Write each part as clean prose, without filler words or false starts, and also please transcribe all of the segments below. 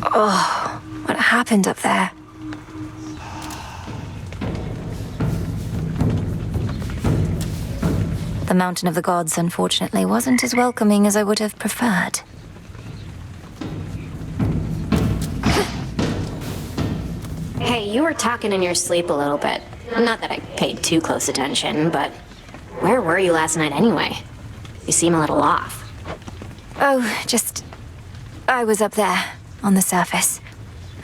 Oh, what happened up there? The Mountain of the Gods, unfortunately, wasn't as welcoming as I would have preferred. Hey, you were talking in your sleep a little bit. Not that I paid too close attention, but where were you last night anyway? You seem a little off. Oh, I was up there, on the surface.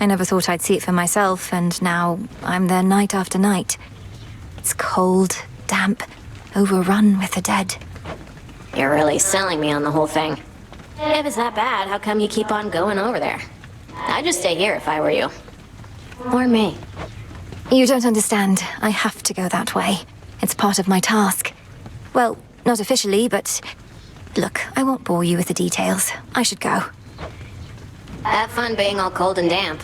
I never thought I'd see it for myself, and now I'm there night after night. It's cold, damp, overrun with the dead. You're really selling me on the whole thing. If it's that bad, how come you keep on going over there? I'd just stay here if I were you. Or me. You don't understand. I have to go that way. It's part of my task. Well, not officially, but... Look, I won't bore you with the details. I should go. Have fun being all cold and damp.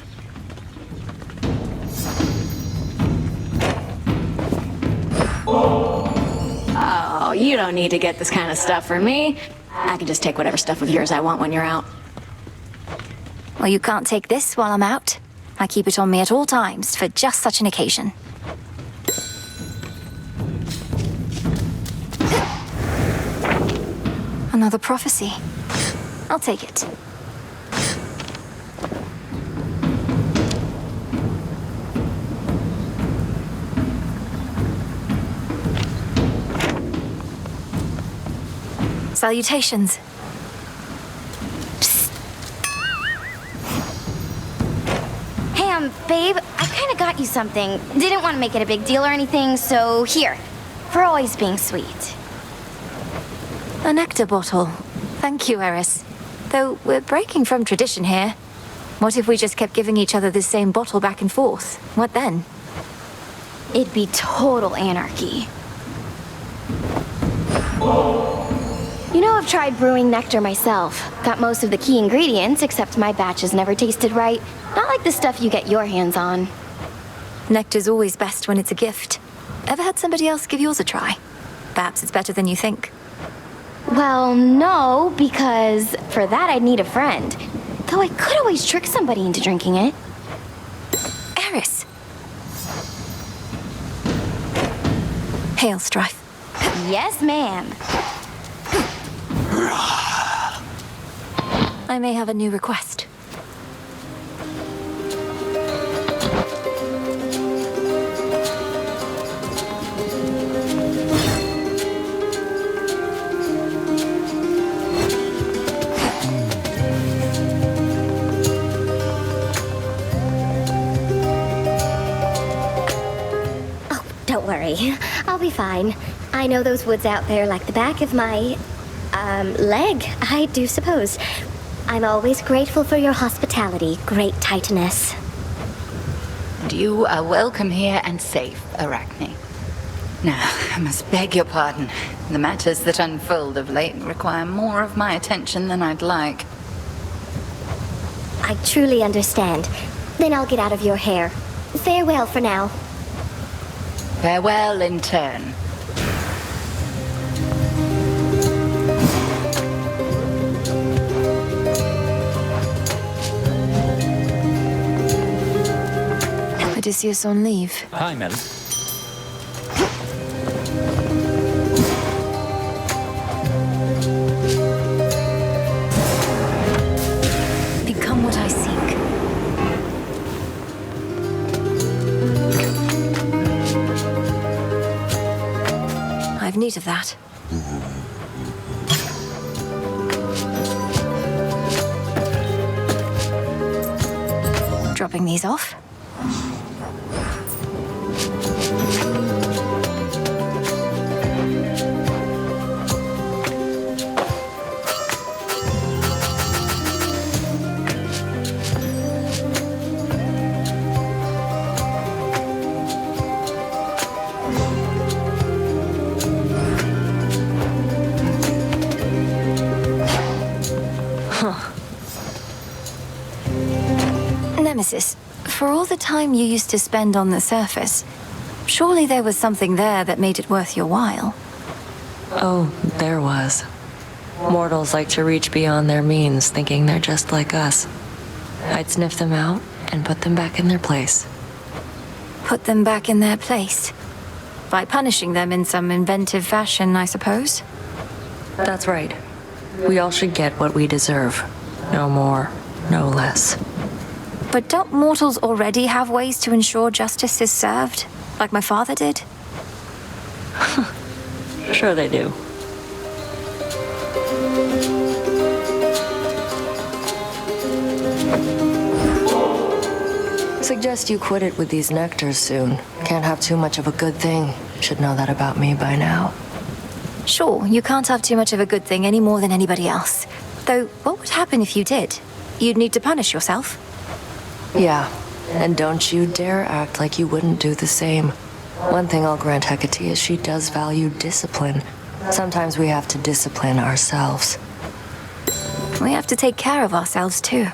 Oh, you don't need to get this kind of stuff from me. I can just take whatever stuff of yours I want when you're out. Well, you can't take this while I'm out. I keep it on me at all times for just such an occasion. Another prophecy. I'll take it. Salutations. Hey, babe, I kinda got you something. Didn't want to make it a big deal or anything, so here. For always being sweet. A nectar bottle. Thank you, Eris. Though we're breaking from tradition here. What if we just kept giving each other this same bottle back and forth? What then? It'd be total anarchy. You know, I've tried brewing nectar myself. Got most of the key ingredients, except my batches never tasted right. Not like the stuff you get your hands on. Nectar's always best when it's a gift. Ever had somebody else give yours a try? Perhaps it's better than you think. Well, no, because for that I'd need a friend. Though I could always trick somebody into drinking it. Eris! Hail, Strife. Yes, ma'am. I may have a new request. Don't worry, I'll be fine. I know those woods out there like the back of my, leg, I do suppose. I'm always grateful for your hospitality, great Titaness. And you are welcome here and safe, Arachne. Now, I must beg your pardon. The matters that unfold of late require more of my attention than I'd like. I truly understand. Then I'll get out of your hair. Farewell for now. Farewell in turn. Odysseus on leave. Hi, Mel. Become what I seek. I've need of that. Dropping these off. Nemesis, for all the time you used to spend on the surface, surely there was something there that made it worth your while. Oh, there was. Mortals like to reach beyond their means, thinking they're just like us. I'd sniff them out and put them back in their place. Put them back in their place. By punishing them in some inventive fashion, I suppose. That's right. We all should get what we deserve. No more, no less. But don't mortals already have ways to ensure justice is served? Like my father did? Sure they do. Suggest you quit it with these nectars soon. Can't have too much of a good thing. Should know that about me by now. Sure, you can't have too much of a good thing any more than anybody else. Though, what would happen if you did? You'd need to punish yourself. Yeah, and don't you dare act like you wouldn't do the same. One thing I'll grant Hecate is she does value discipline. Sometimes we have to discipline ourselves. We have to take care of ourselves, too.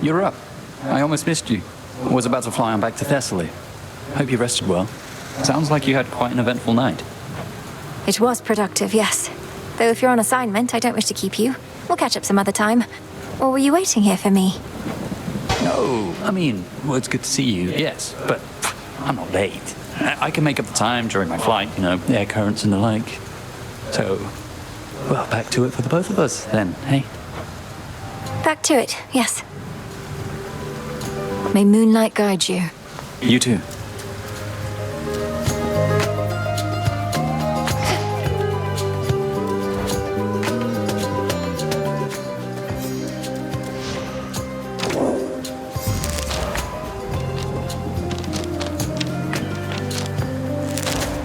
You're up. I almost missed you. I was about to fly on back to Thessaly. Hope you rested well. Sounds like you had quite an eventful night. It was productive, yes. Though if you're on assignment, I don't wish to keep you. We'll catch up some other time. Or were you waiting here for me? No, I mean, well, it's good to see you, yes, but I'm not late. I can make up the time during my flight, you know, air currents and the like. So, well, back to it for the both of us then, hey? Back to it, yes. May moonlight guide you. You too.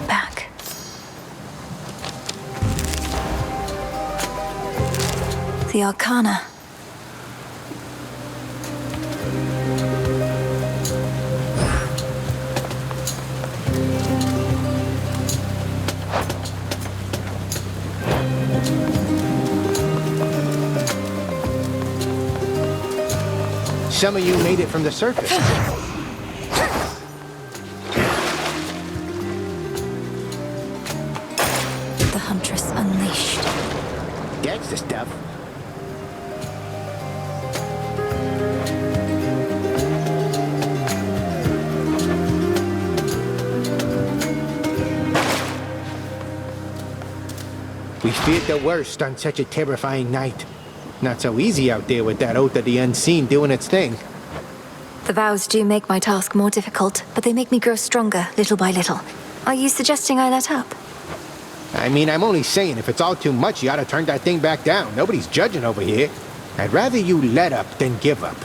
Back. The Arcana. Some of you made it from the surface. The Huntress Unleashed. That's the stuff. We feared the worst on such a terrifying night. Not so easy out there with that oath of the unseen doing its thing. The vows do make my task more difficult, but they make me grow stronger, little by little. Are you suggesting I let up? I mean, I'm only saying if it's all too much, you ought to turn that thing back down. Nobody's judging over here. I'd rather you let up than give up.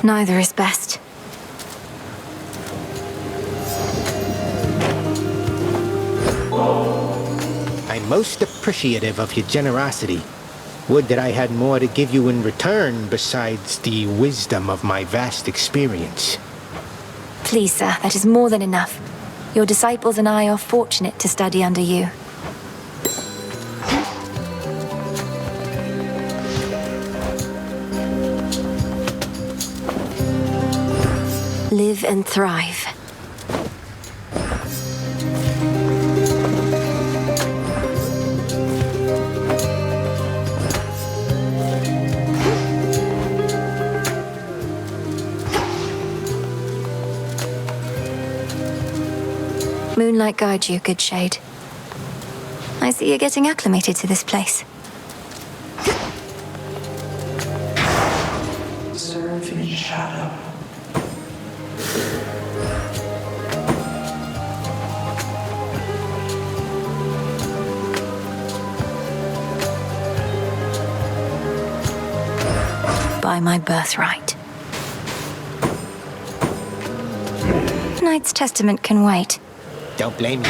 Neither is best. I'm most appreciative of your generosity. Would that I had more to give you in return besides the wisdom of my vast experience. Please, sir, that is more than enough. Your disciples and I are fortunate to study under you. Live and thrive. Moonlight guide you, good shade. I see you're getting acclimated to this place. Serve in shadow. By my birthright. Knight's Testament can wait. Don't blame me.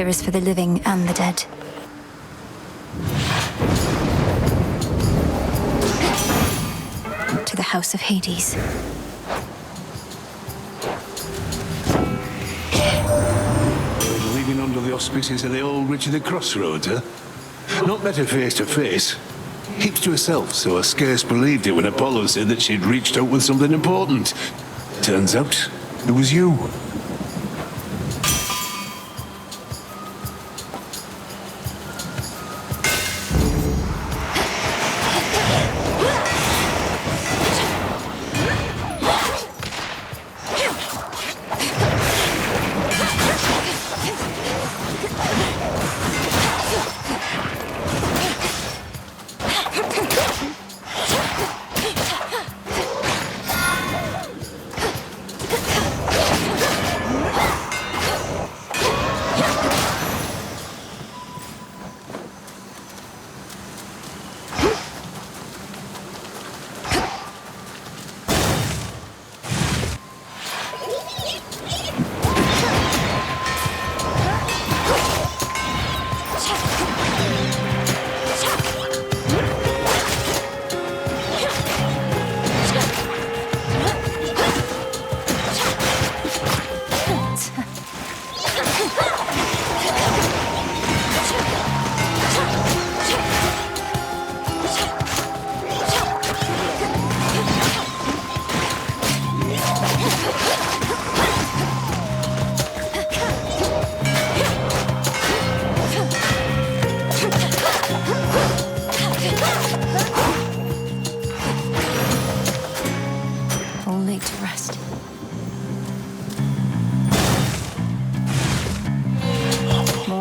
here is for the living and the dead. To the House of Hades. Living under the auspices of the old Richard of Crossroads, huh? Not better face to face. Keeps to herself, so I scarce believed it when Apollo said that she'd reached out with something important. Turns out, it was you.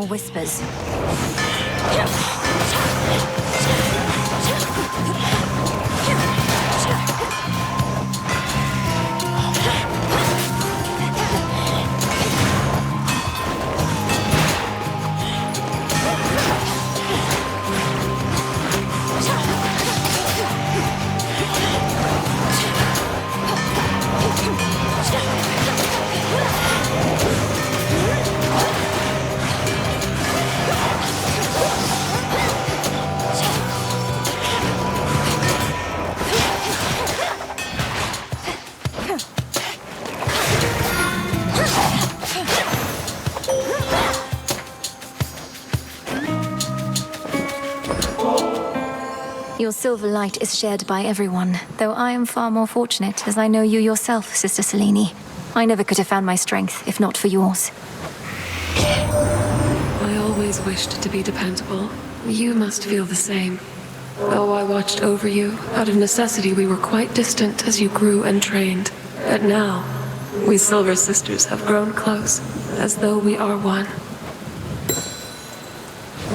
Whispers. Your silver light is shared by everyone, though I am far more fortunate as I know you yourself, Sister Selene. I never could have found my strength if not for yours. I always wished to be dependable. You must feel the same. Though I watched over you, out of necessity we were quite distant as you grew and trained. But now, we Silver Sisters have grown close, as though we are one.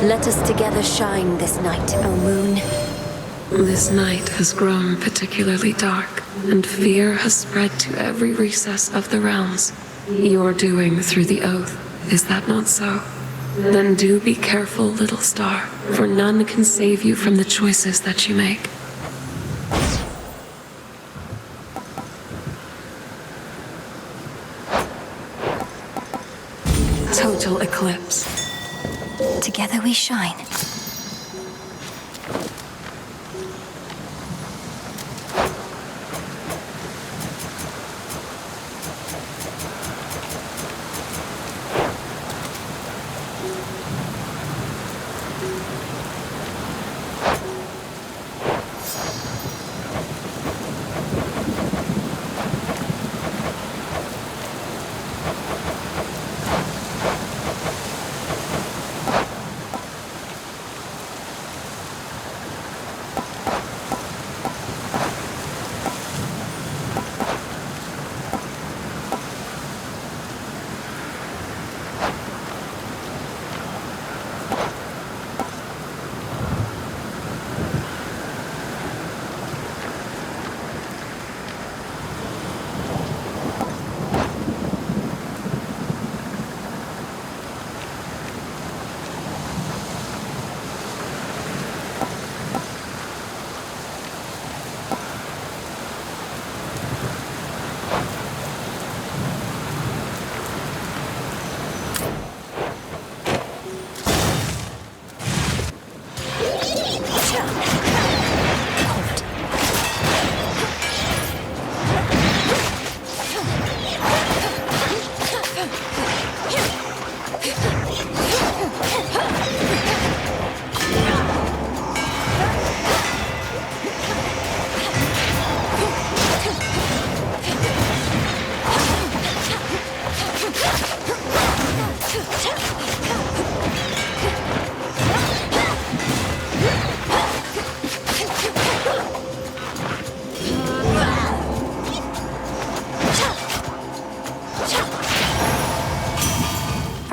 Let us together shine this night, O moon. This night has grown particularly dark, and fear has spread to every recess of the realms. Your doing through the oath, is that not so? Then do be careful, little star, for none can save you from the choices that you make. Total eclipse. Together we shine.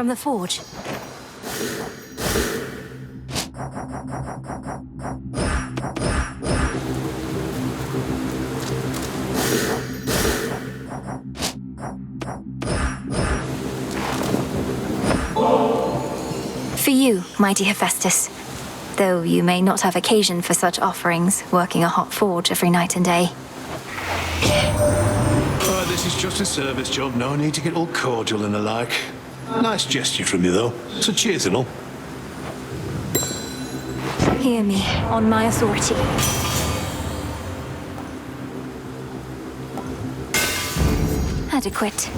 from the forge. For you, mighty Hephaestus. Though you may not have occasion for such offerings, working a hot forge every night and day. Oh, this is just a service job. No need to get all cordial and the like. Nice gesture from you, though. So cheers and all. Hear me, on my authority. Adequate.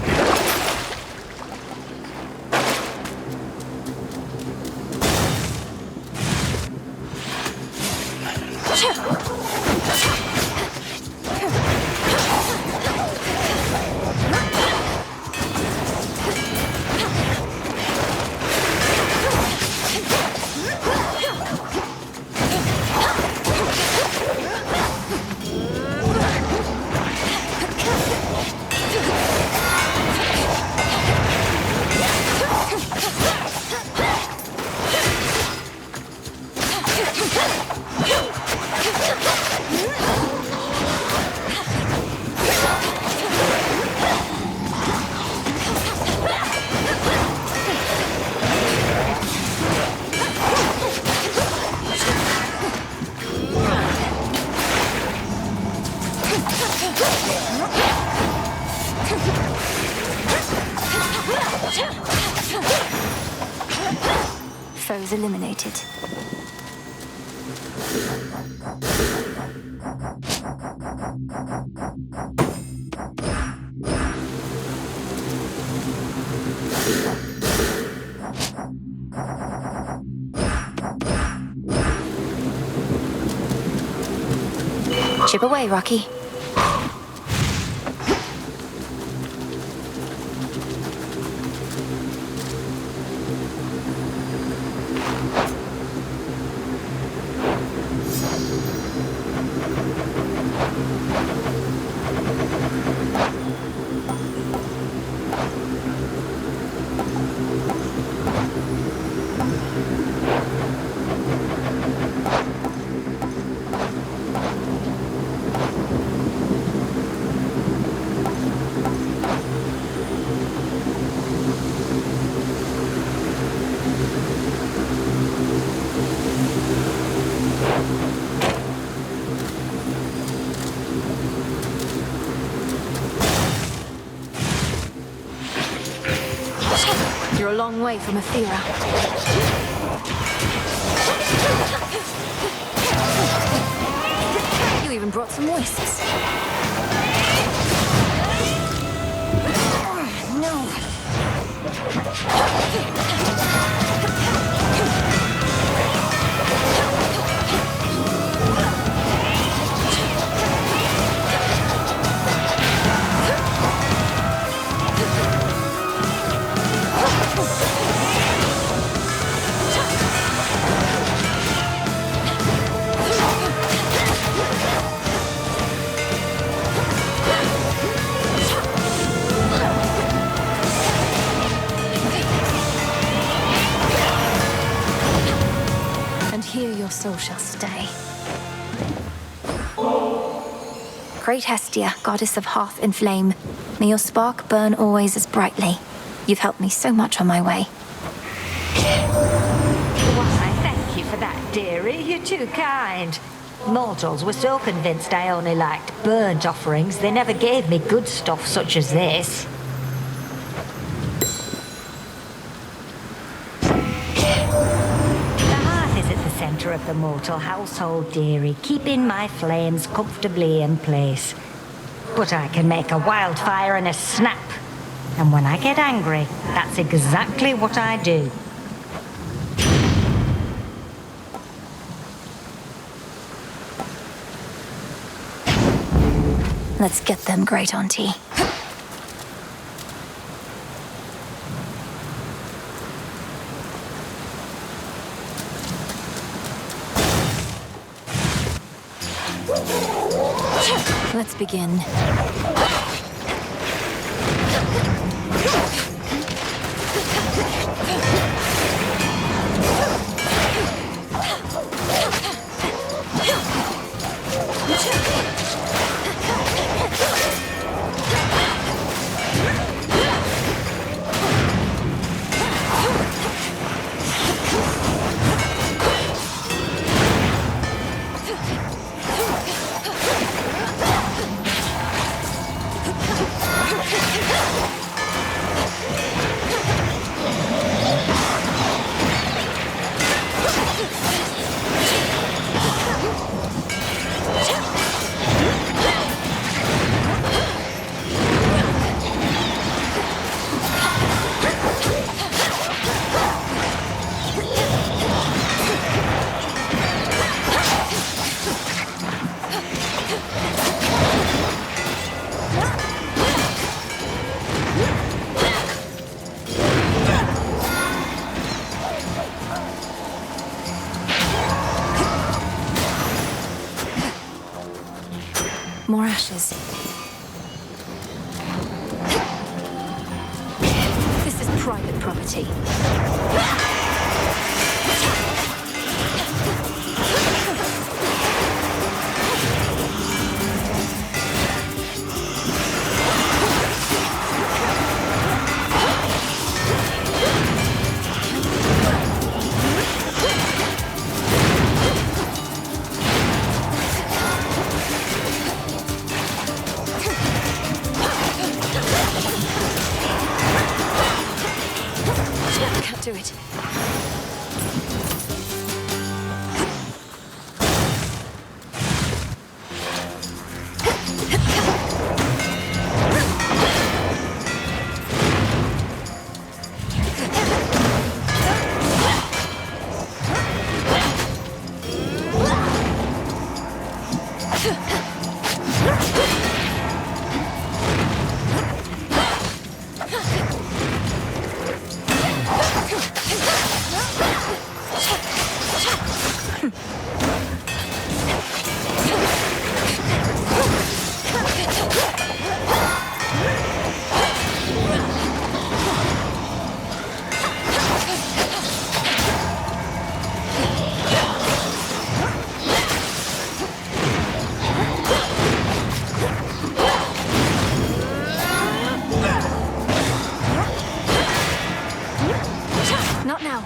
Foes eliminated. Chip away, Rocky. You're a long way from Athera. You even brought some whisks. Oh, no. Here your soul shall stay. Great Hestia, goddess of hearth and flame, may your spark burn always as brightly. You've helped me so much on my way. Why, thank you for that, dearie. You're too kind. Mortals were so convinced I only liked burnt offerings, they never gave me good stuff such as this. Center of the mortal household, dearie, keeping my flames comfortably in place. But I can make a wildfire in a snap. And when I get angry, that's exactly what I do. Let's get them, Great Auntie. Let's begin. More ashes. This is private property. Can't do it. Not now.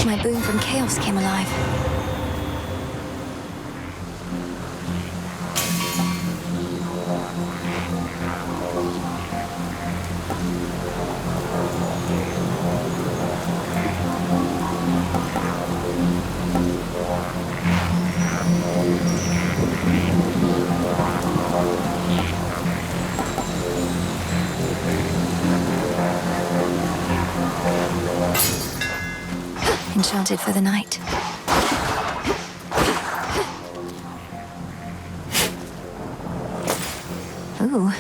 My boon from chaos came alive. Enchanted for the night. Ooh.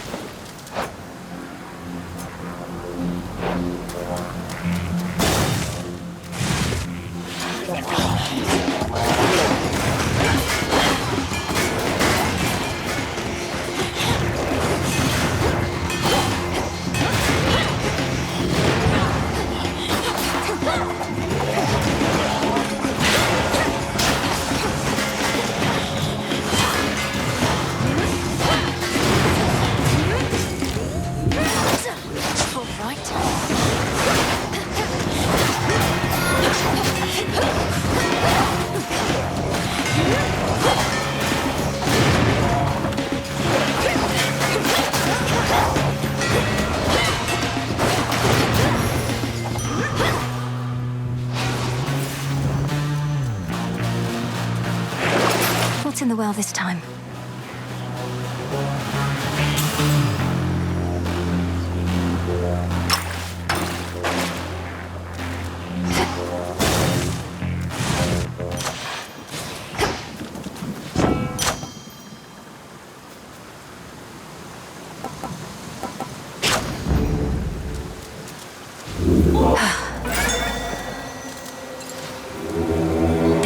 What's in the well this time?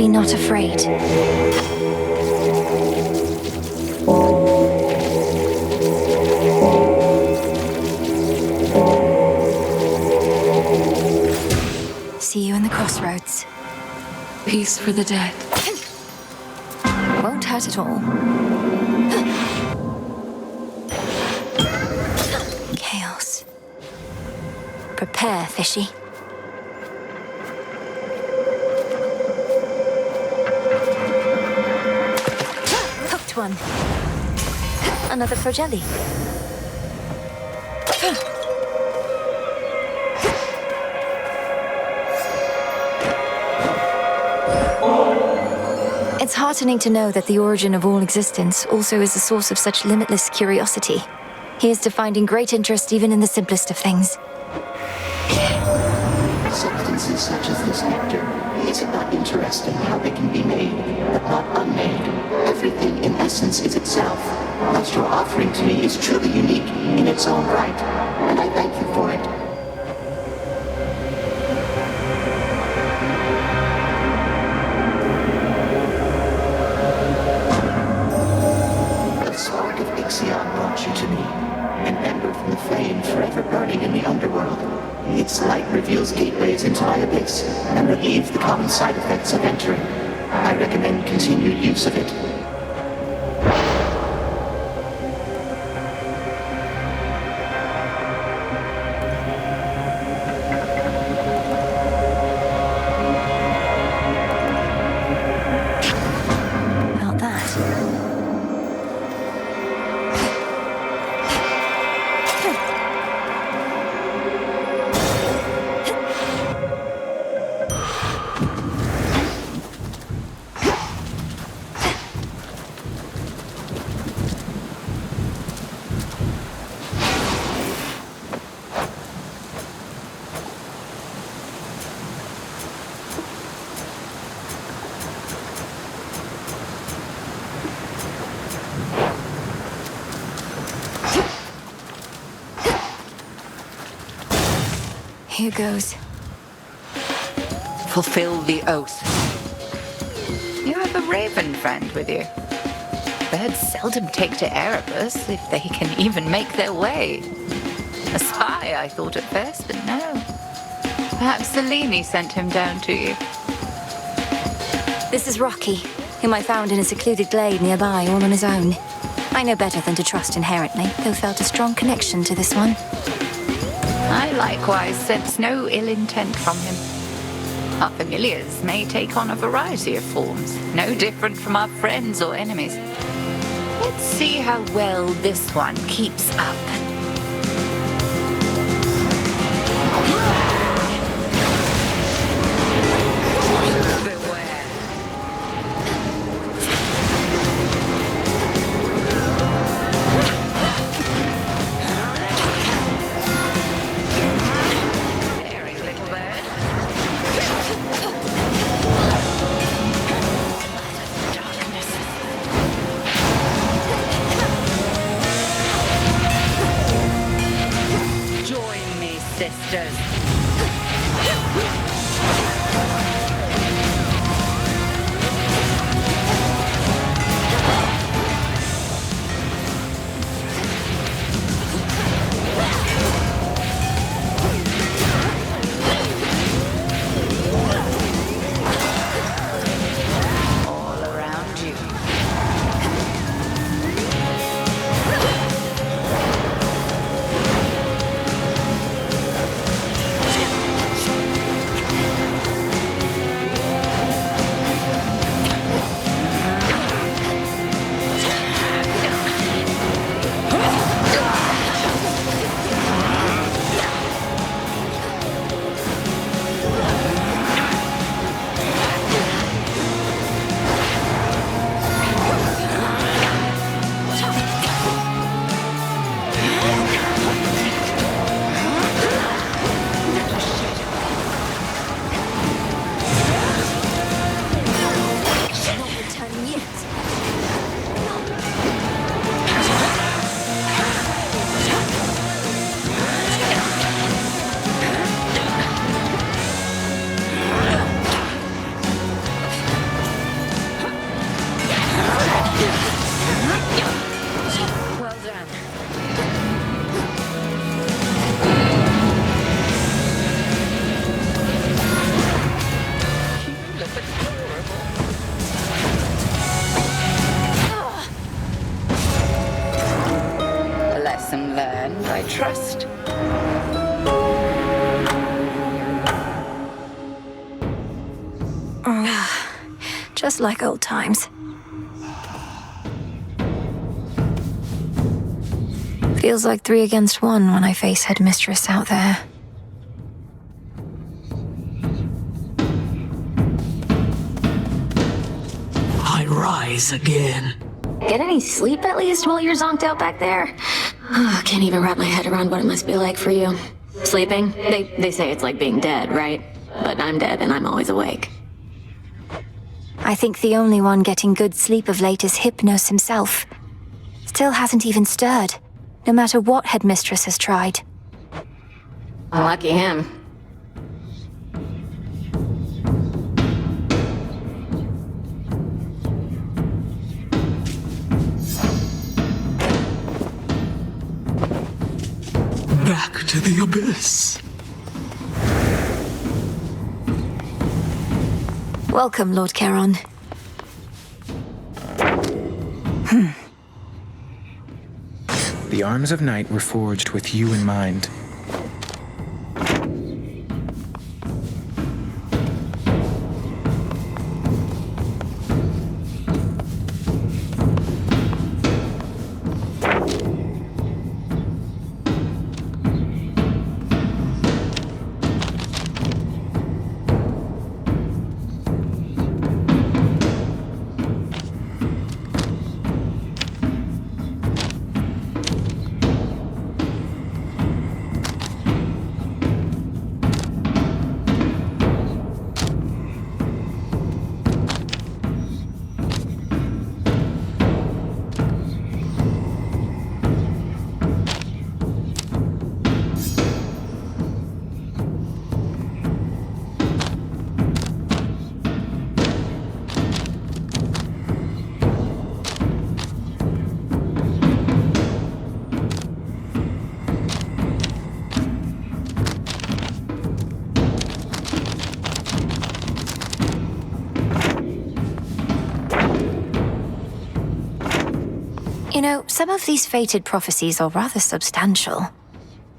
Be not afraid. See you in the crossroads. Peace for the dead. Won't hurt at all. Chaos. Prepare, fishy. Hooked one. Another for jelly. It's heartening to know that the origin of all existence also is a source of such limitless curiosity. Here's to finding great interest even in the simplest of things. Substances such as this nectar, is it not interesting how they can be made, but not unmade? Everything in essence is itself. What you're offering to me is truly unique in its own right, and I thank you for it. The spark of Ixion brought you to me, an ember from the flame forever burning in the underworld. Its light reveals gateways into my abyss and relieves the common side effects of entering. I recommend continued use of it. About that. Here goes. Fulfill the oath. You have a raven friend with you. Birds seldom take to Erebus if they can even make their way. A spy, I thought at first, but no. Perhaps Selene sent him down to you. This is Rocky, whom I found in a secluded glade nearby, all on his own. I know better than to trust inherently, though felt a strong connection to this one. I likewise sense no ill intent from him. Our familiars may take on a variety of forms, no different from our friends or enemies. Let's see how well this one keeps up. A lesson learned, I trust. Just like old times. Feels like 3 against 1 when I face Headmistress out there. I rise again. Get any sleep at least while you're zonked out back there? Can't even wrap my head around what it must be like for you. Sleeping? They say it's like being dead, right? But I'm dead and I'm always awake. I think the only one getting good sleep of late is Hypnos himself. Still hasn't even stirred, no matter what Headmistress has tried. Lucky him. Back to the abyss. Welcome, Lord Charon. The arms of night were forged with you in mind. You know, some of these fated prophecies are rather substantial.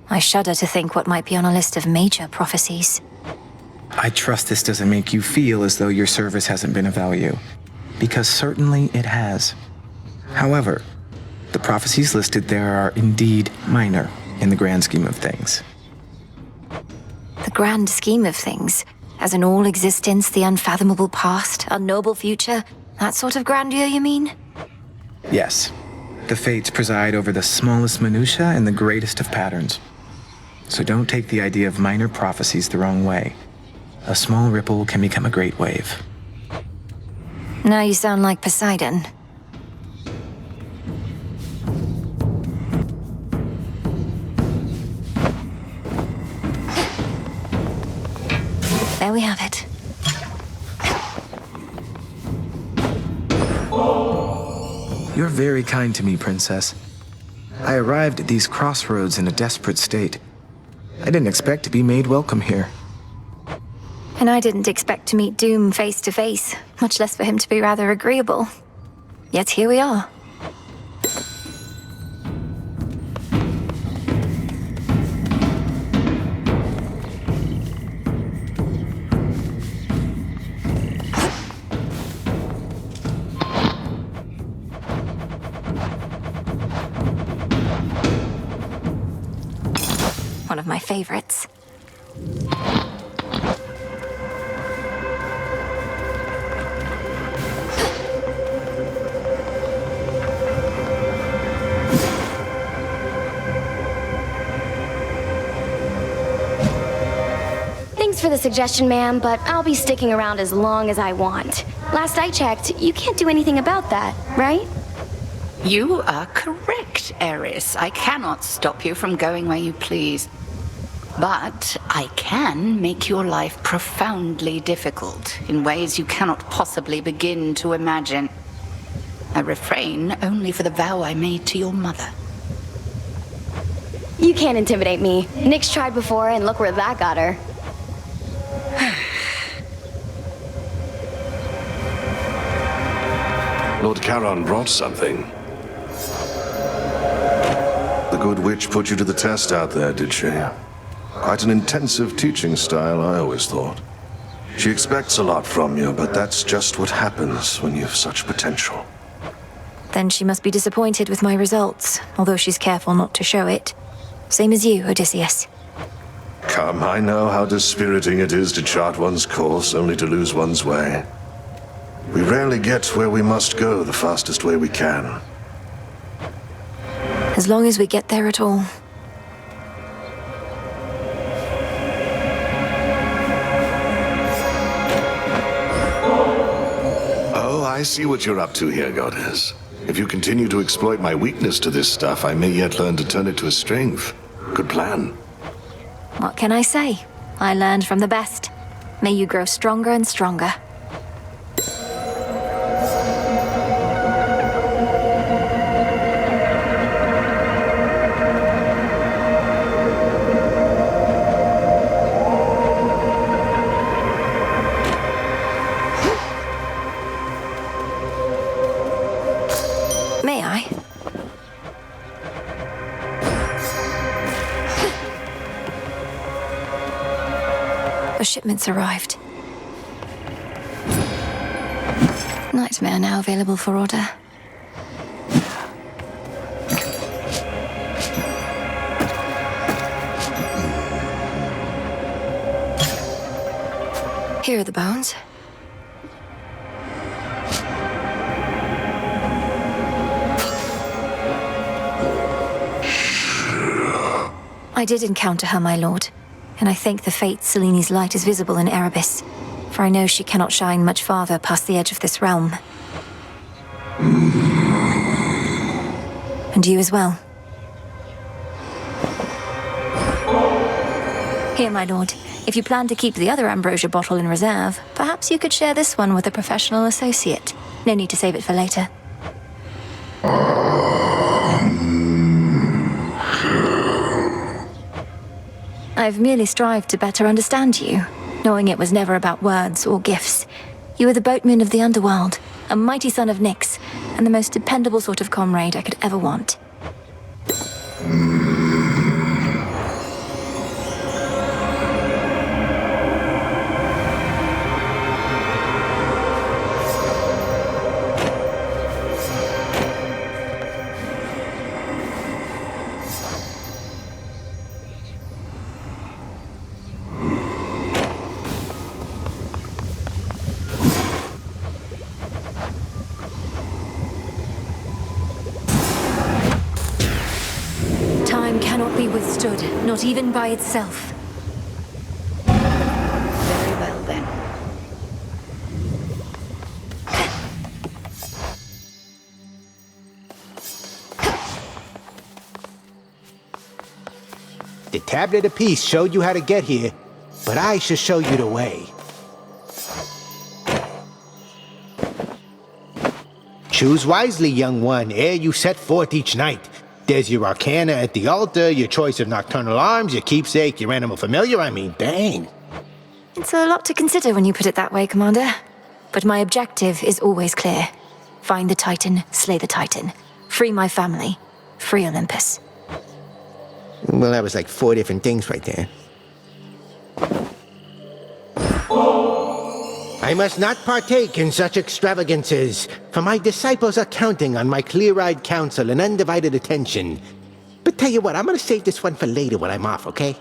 I shudder to think what might be on a list of major prophecies. I trust this doesn't make you feel as though your service hasn't been of value, because certainly it has. However, the prophecies listed there are indeed minor in the grand scheme of things. The grand scheme of things, as in all existence, the unfathomable past, unknowable future, that sort of grandeur, you mean? Yes. The fates preside over the smallest minutiae and the greatest of patterns. So don't take the idea of minor prophecies the wrong way. A small ripple can become a great wave. Now you sound like Poseidon. There we have it. You're very kind to me, Princess. I arrived at these crossroads in a desperate state. I didn't expect to be made welcome here. And I didn't expect to meet Doom face to face, much less for him to be rather agreeable. Yet here we are. One of my favorites. Thanks for the suggestion, ma'am, but I'll be sticking around as long as I want. Last I checked, you can't do anything about that, right? You are correct, Eris. I cannot stop you from going where you please. But I can make your life profoundly difficult in ways you cannot possibly begin to imagine. I refrain only for the vow I made to your mother. You can't intimidate me. Nyx tried before, and look where that got her. Lord Charon brought something. The good witch put you to the test out there, did she? Quite an intensive teaching style, I always thought. She expects a lot from you, but that's just what happens when you've such potential. Then she must be disappointed with my results, although she's careful not to show it. Same as you, Odysseus. Come, I know how dispiriting it is to chart one's course only to lose one's way. We rarely get where we must go the fastest way we can. As long as we get there at all. Oh, I see what you're up to here, Goddess. If you continue to exploit my weakness to this stuff, I may yet learn to turn it to a strength. Good plan. What can I say? I learned from the best. May you grow stronger and stronger. May I? The shipment's arrived. Nightmare now available for order. Here are the bones. I did encounter her, my lord, and I thank the fates Selene's light is visible in Erebus, for I know she cannot shine much farther past the edge of this realm. And you as well. Here, my lord, if you plan to keep the other ambrosia bottle in reserve, perhaps you could share this one with a professional associate. No need to save it for later. I've merely strived to better understand you, knowing it was never about words or gifts. You were the boatman of the underworld, a mighty son of Nyx, and the most dependable sort of comrade I could ever want. Time cannot be withstood, not even by itself. Very well, then. The tablet of peace showed you how to get here, but I shall show you the way. Choose wisely, young one, ere you set forth each night. There's your arcana at the altar, your choice of nocturnal arms, your keepsake, your animal familiar, dang. It's a lot to consider when you put it that way, Commander. But my objective is always clear. Find the Titan, slay the Titan. Free my family. Free Olympus. Well, that was like 4 different things right there. I must not partake in such extravagances, for my disciples are counting on my clear-eyed counsel and undivided attention. But tell you what, I'm gonna save this one for later when I'm off, okay?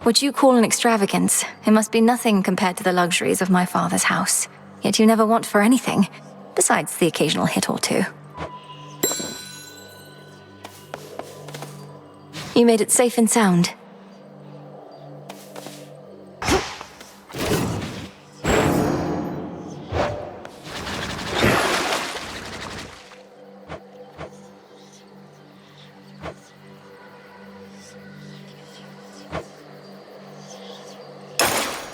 What you call an extravagance, it must be nothing compared to the luxuries of my father's house. Yet you never want for anything, besides the occasional hit or two. You made it safe and sound.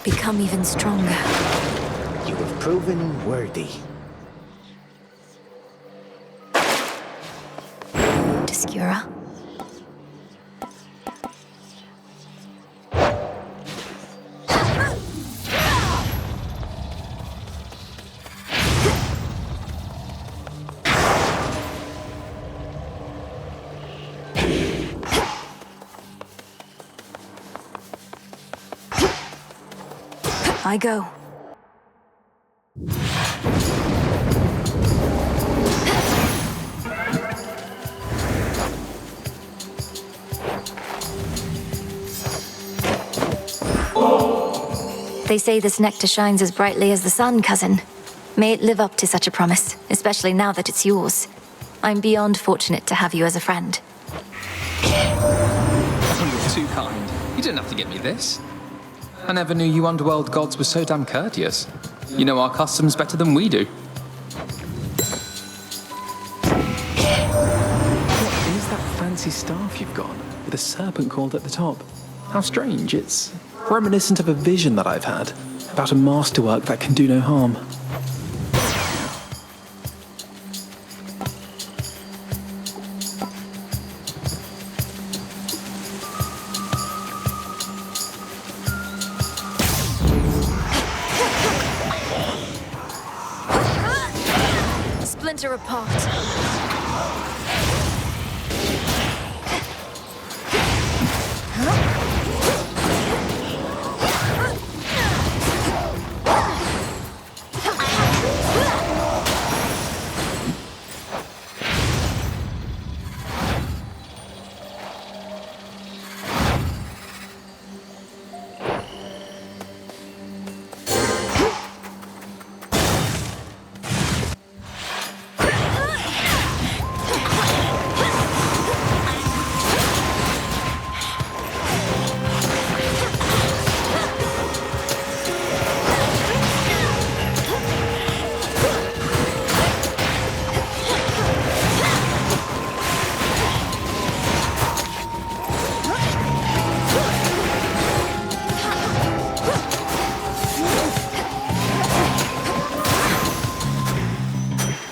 Become even stronger. You have proven worthy. Discura. I go. They say this nectar shines as brightly as the sun, cousin. May it live up to such a promise, especially now that it's yours. I'm beyond fortunate to have you as a friend. Oh, you're too kind. You didn't have to get me this. I never knew you underworld gods were so damn courteous. You know our customs better than we do. What is that fancy staff you've got, with a serpent coiled at the top? How strange. It's reminiscent of a vision that I've had, about a masterwork that can do no harm. Splinter apart.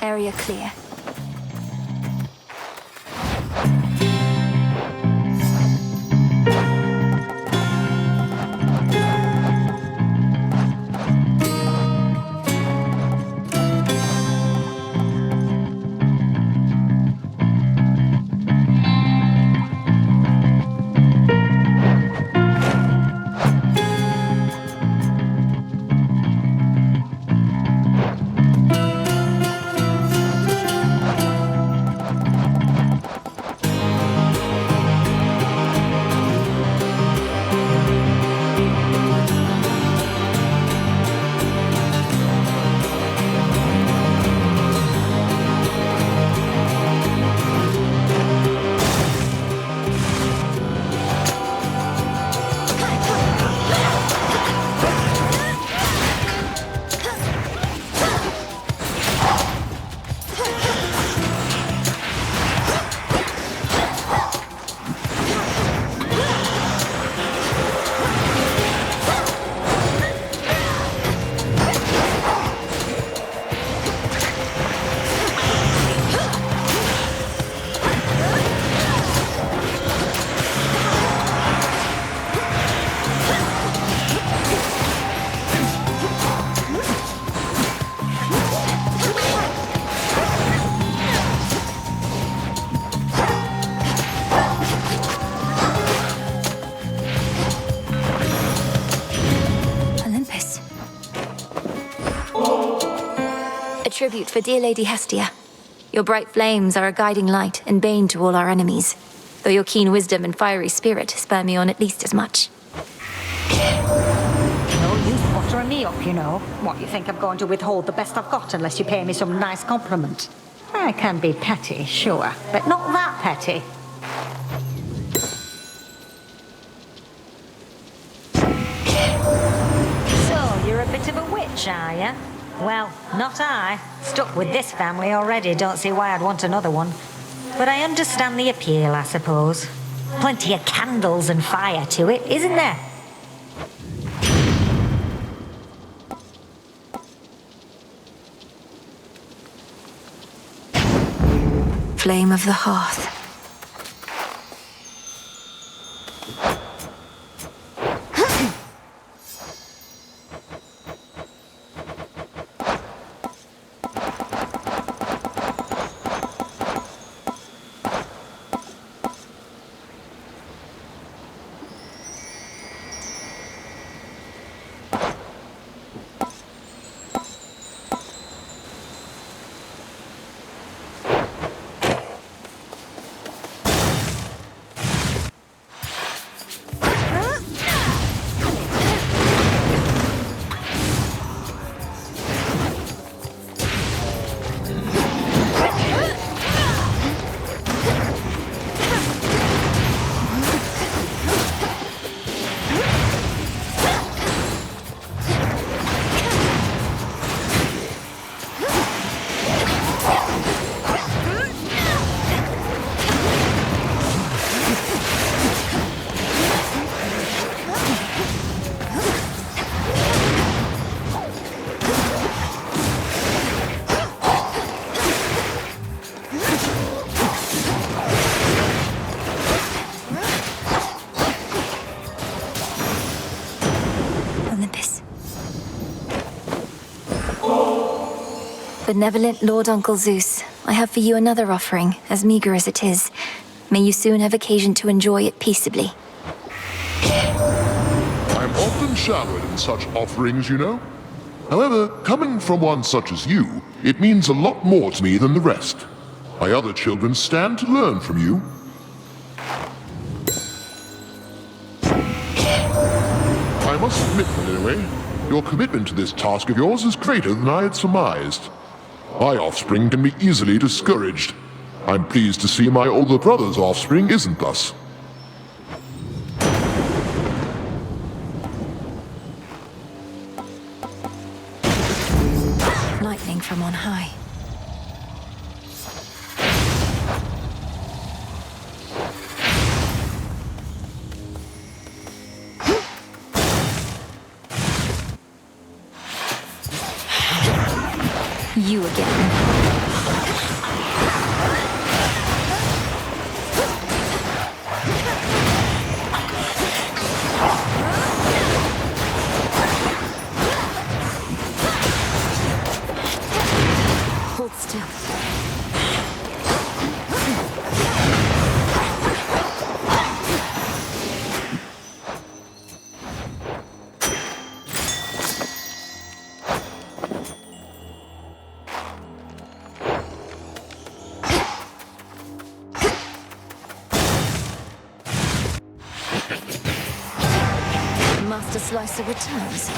Area clear. Tribute for dear Lady Hestia. Your bright flames are a guiding light and bane to all our enemies, though your keen wisdom and fiery spirit spur me on at least as much. No use buttering me up, you know. What, you think I'm going to withhold the best I've got unless you pay me some nice compliment? I can be petty, sure, but not that petty. So, you're a bit of a witch, are you? Well, not I. Stuck with this family already, don't see why I'd want another one. But I understand the appeal, I suppose. Plenty of candles and fire to it, isn't there? Flame of the hearth. Benevolent Lord Uncle Zeus, I have for you another offering, as meager as it is. May you soon have occasion to enjoy it peaceably. I'm often showered in such offerings, you know. However, coming from one such as you, it means a lot more to me than the rest. My other children stand to learn from you. I must admit, anyway, your commitment to this task of yours is greater than I had surmised. My offspring can be easily discouraged. I'm pleased to see my older brother's offspring isn't thus. Lightning from on high. You again. Hold still. Master Slicer returns.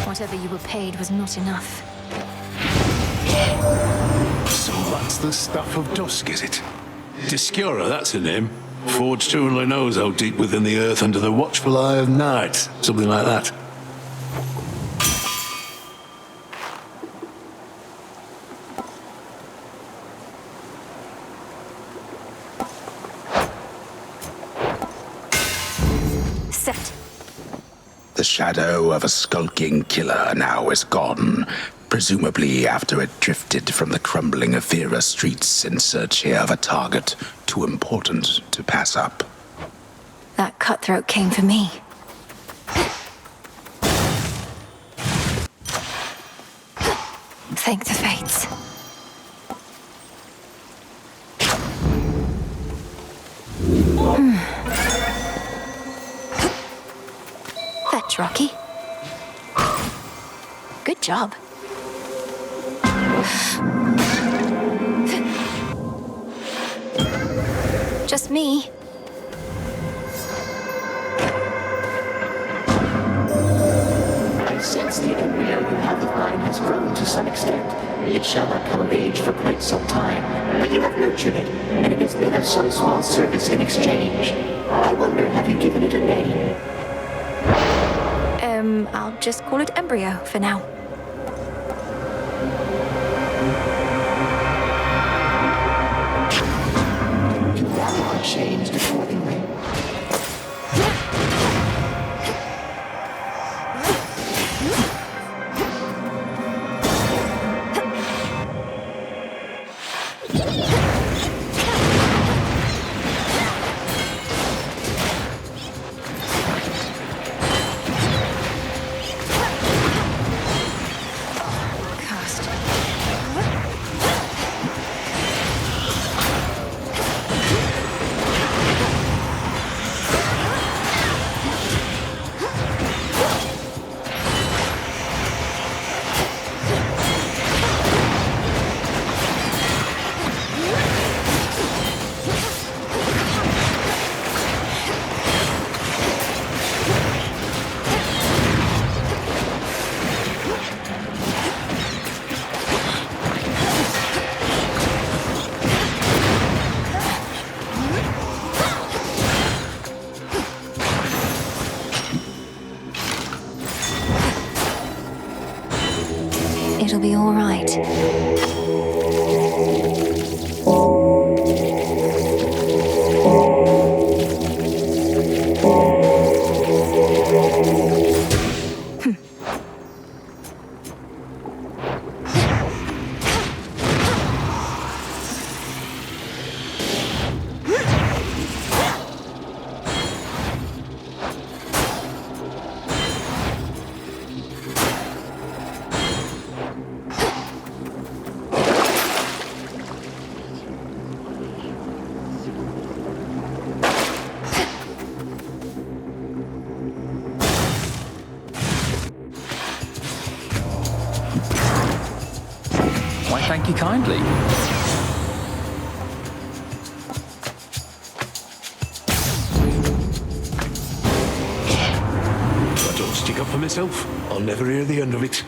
Whatever you were paid was not enough. So that's the stuff of dusk, is it? Discura, that's her name. Forged who only knows how deep within the earth under the watchful eye of night. Something like that. Set. The shadow of a skulking killer now is gone, presumably after it drifted from the crumbling Avira streets in search here of a target too important to pass up. That cutthroat came for me. Thank the fates. Fetch, Rocky. Good job. Just me. I sense the embryo you have of mine has grown to some extent. It shall not come of age for quite some time, but you have nurtured it, and it has been of some small service in exchange. I wonder, have you given it a name? I'll just call it embryo for now. You value are changed accordingly. Cast. It'll be all right. Why, thank you kindly. I don't stick up for myself. I'll never hear the end of it.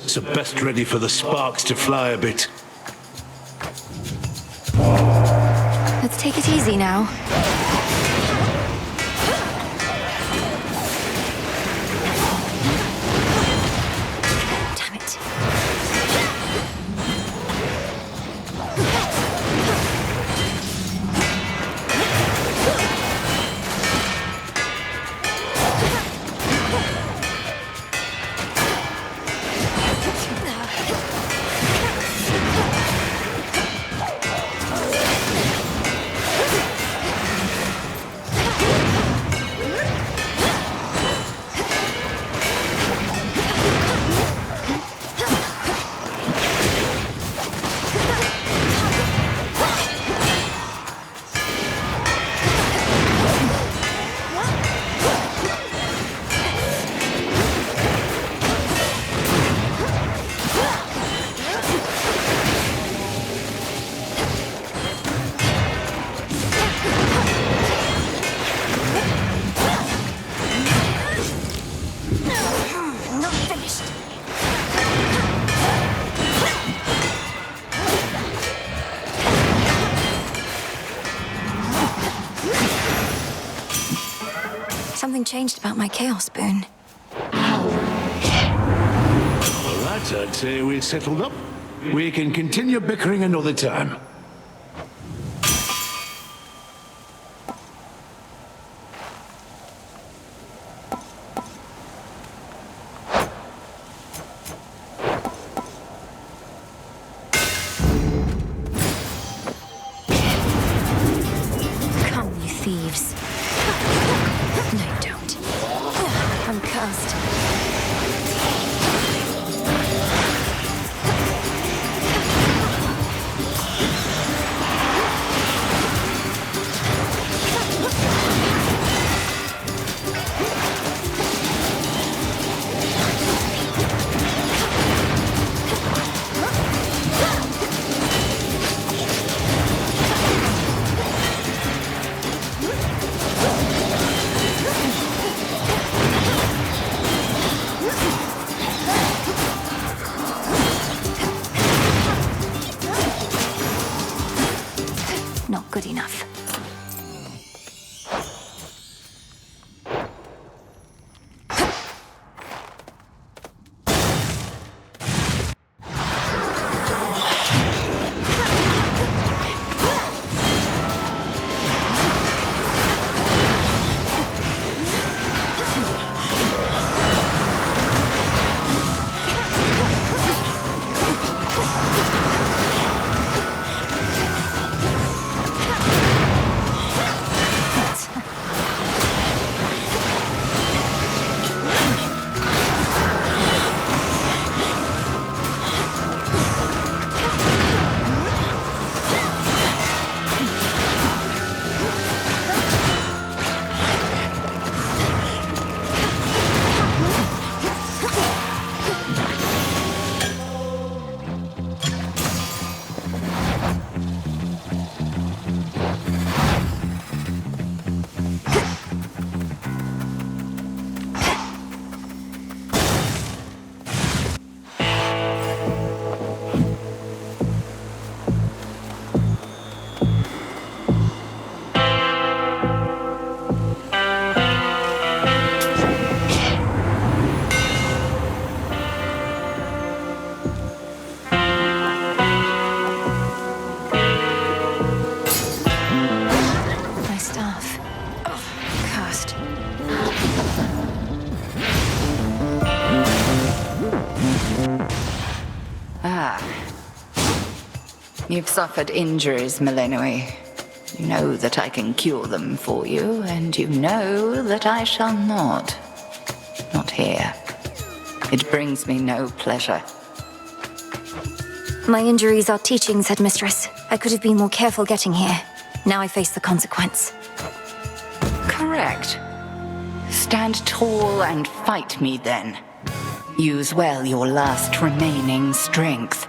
So best ready for the sparks to fly a bit. Let's take it easy now. Damn it. Not finished. Something changed about my chaos spoon. All right, I'd say we're settled up. We can continue bickering another time. Come, you thieves. No, you don't. I'm cursed. You've suffered injuries, Melenoi. You know that I can cure them for you, and you know that I shall not. Not here. It brings me no pleasure. My injuries are teachings, Headmistress. I could have been more careful getting here. Now I face the consequence. Correct. Stand tall and fight me then. Use well your last remaining strength.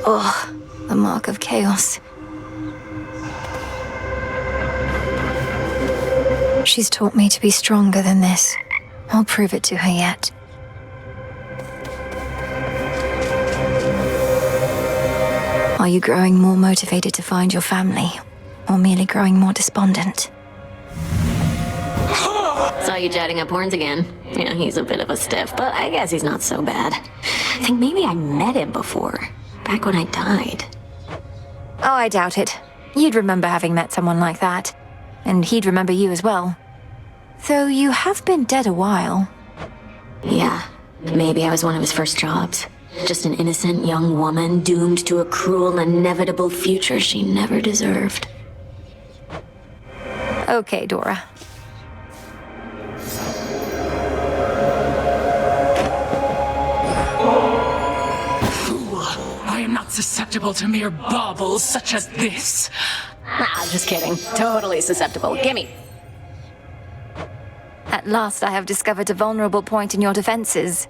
Oh, the mark of chaos. She's taught me to be stronger than this. I'll prove it to her yet. Are you growing more motivated to find your family, or merely growing more despondent? Saw you chatting up horns again. Yeah, he's a bit of a stiff, but I guess he's not so bad. I think maybe I met him before, back when I died. Oh, I doubt it. You'd remember having met someone like that. And he'd remember you as well. Though you have been dead a while. Yeah, maybe I was one of his first jobs. Just an innocent young woman doomed to a cruel, inevitable future she never deserved. Okay, Dora. Fool! I am not susceptible to mere baubles such as this. Ah, just kidding. Totally susceptible. Gimme. At last I have discovered a vulnerable point in your defenses.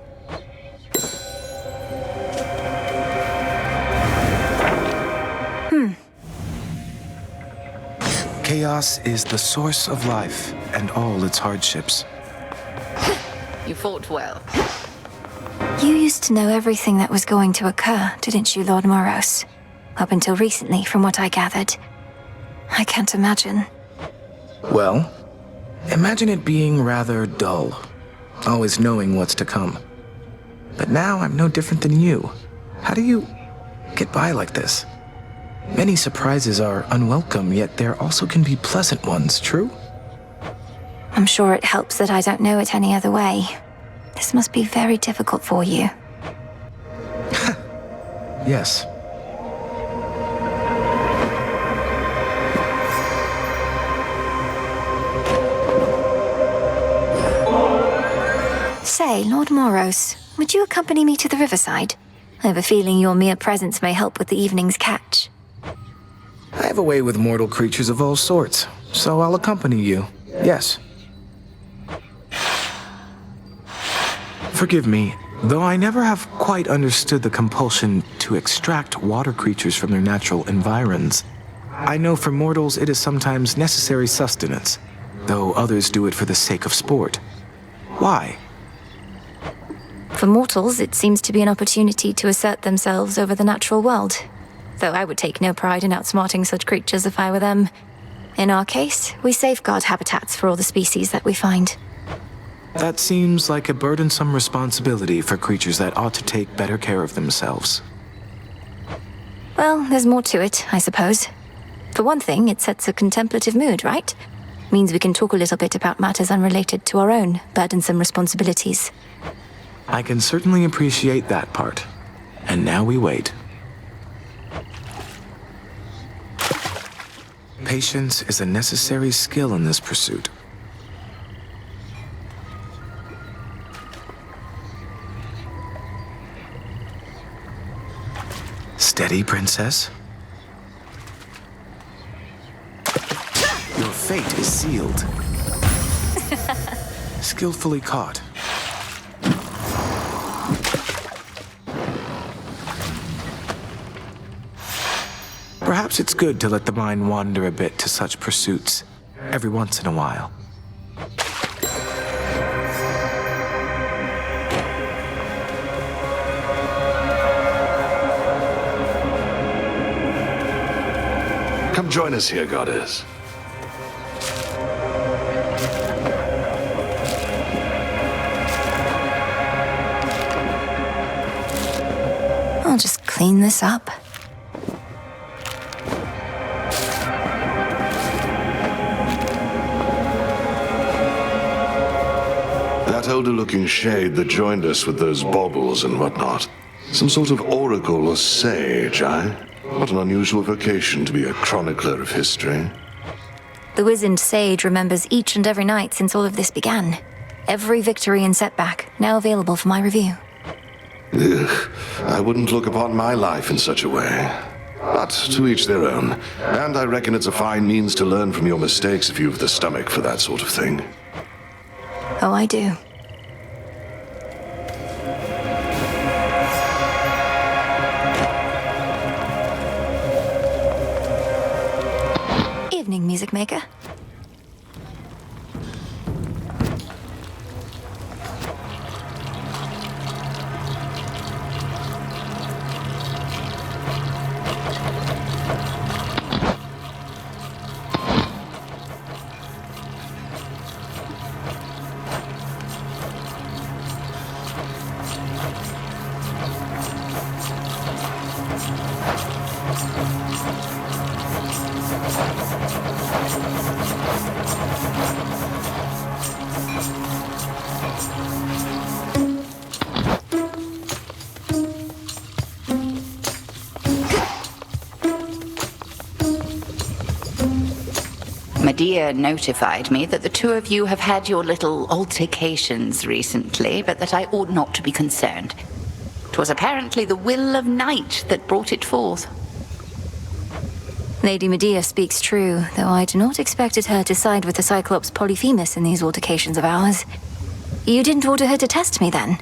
Chaos is the source of life and all its hardships. You fought well. You used to know everything that was going to occur, didn't you, Lord Moros? Up until recently, from what I gathered. I can't imagine. Well, imagine it being rather dull, always knowing what's to come. But now I'm no different than you. How do you get by like this? Many surprises are unwelcome, yet there also can be pleasant ones, true? I'm sure it helps that I don't know it any other way. This must be very difficult for you. Yes. Say, Lord Moros, would you accompany me to the riverside? I have a feeling your mere presence may help with the evening's catch. I have a way with mortal creatures of all sorts, so I'll accompany you. Yes. Forgive me, though I never have quite understood the compulsion to extract water creatures from their natural environs. I know for mortals it is sometimes necessary sustenance, though others do it for the sake of sport. Why? For mortals, it seems to be an opportunity to assert themselves over the natural world. Though I would take no pride in outsmarting such creatures if I were them. In our case, we safeguard habitats for all the species that we find. That seems like a burdensome responsibility for creatures that ought to take better care of themselves. Well, there's more to it, I suppose. For one thing, it sets a contemplative mood, right? Means we can talk a little bit about matters unrelated to our own burdensome responsibilities. I can certainly appreciate that part. And now we wait. Patience is a necessary skill in this pursuit. Steady, princess. Your fate is sealed. Skillfully caught. Perhaps it's good to let the mind wander a bit to such pursuits, every once in a while. Come join us here, goddess. I'll just clean this up. That older-looking shade that joined us with those baubles and whatnot. Some sort of oracle or sage, eh? What an unusual vocation to be a chronicler of history. The wizened sage remembers each and every night since all of this began. Every victory and setback, now available for my review. Ugh, I wouldn't look upon my life in such a way. But to each their own. And I reckon it's a fine means to learn from your mistakes if you've the stomach for that sort of thing. Oh, I do. Evening, music maker. Medea notified me that the two of you have had your little altercations recently, but that I ought not to be concerned. 'Twas apparently the will of Night that brought it forth. Lady Medea speaks true, though I do not expected her to side with the Cyclops Polyphemus in these altercations of ours. You didn't order her to test me, then?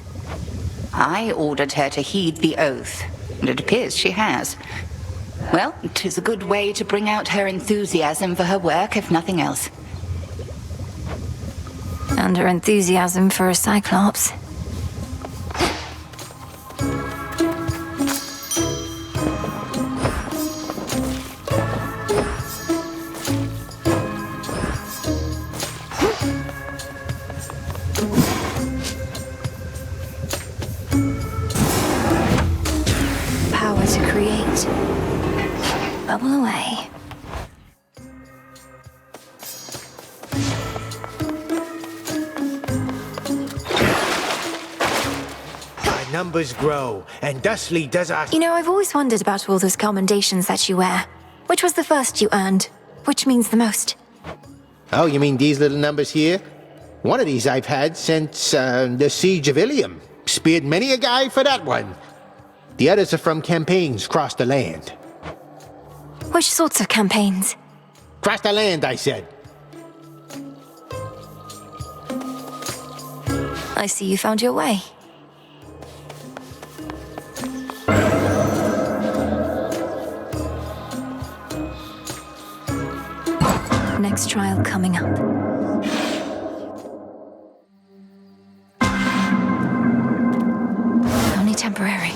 I ordered her to heed the oath, and it appears she has. Well, 'tis a good way to bring out her enthusiasm for her work, if nothing else. And her enthusiasm for a Cyclops. Power to create. Bubble away. Our numbers grow, and thusly does our... You know, I've always wondered about all those commendations that you wear. Which was the first you earned? Which means the most? Oh, you mean these little numbers here? One of these I've had since the Siege of Ilium. Speared many a guy for that one. The others are from campaigns across the land. Which sorts of campaigns? Across the land, I said. I see you found your way. Next trial coming up. Only temporary.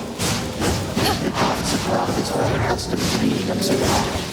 The parts of rock is more accustomed to being observed.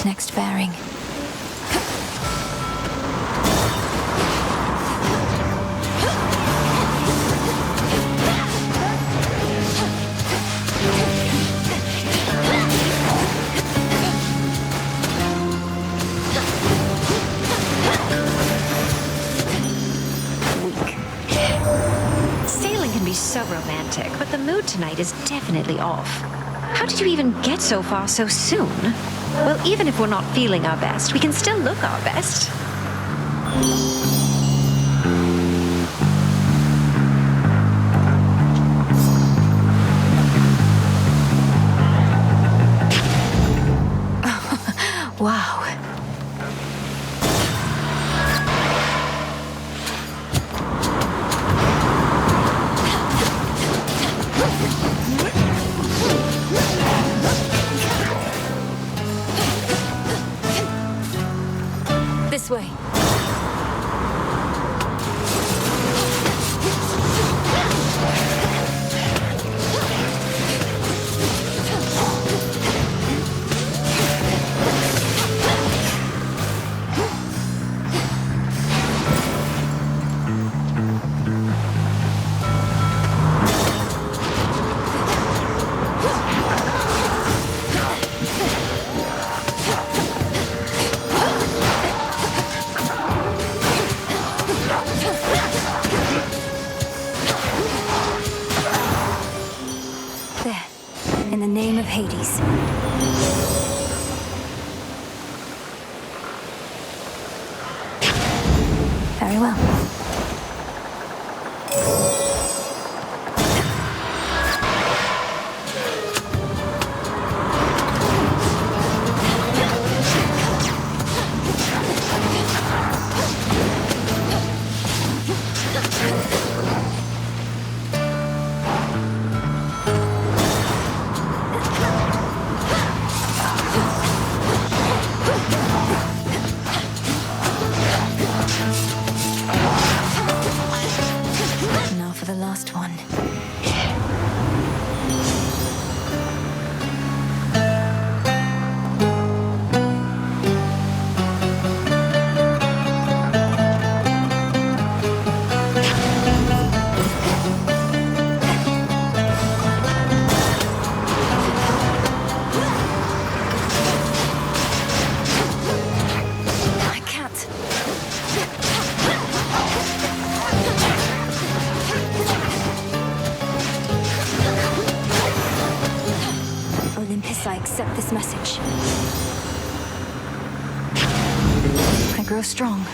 Next bearing. Sailing can be so romantic, but the mood tonight is definitely off. How did you even get so far so soon? Well, even if we're not feeling our best, we can still look our best. Wow. This way. well. Now for the last one. I can't. Olympus, I accept this message. I grow strong.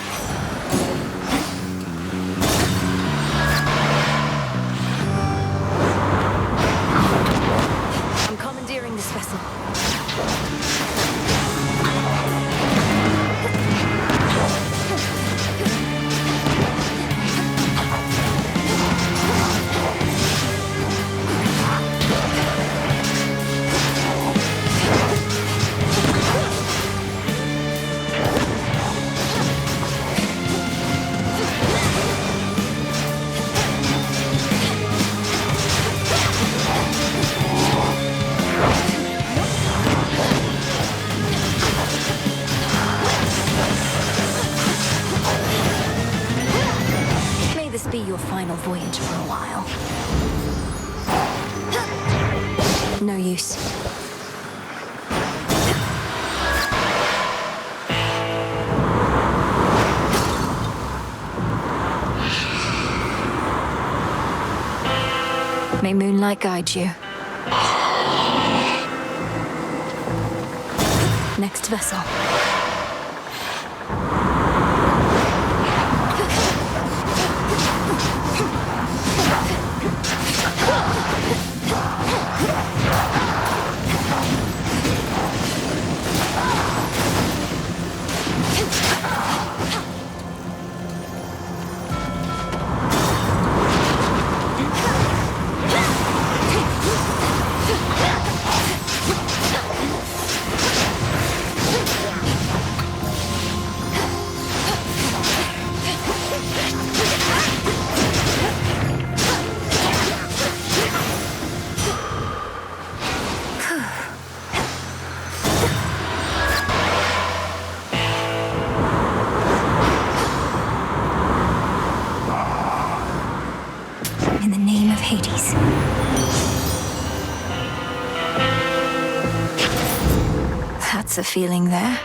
I'm commandeering this vessel. May this be your final voyage for a while. No use. May moonlight guide you. Next vessel. In the name of Hades. That's a feeling there.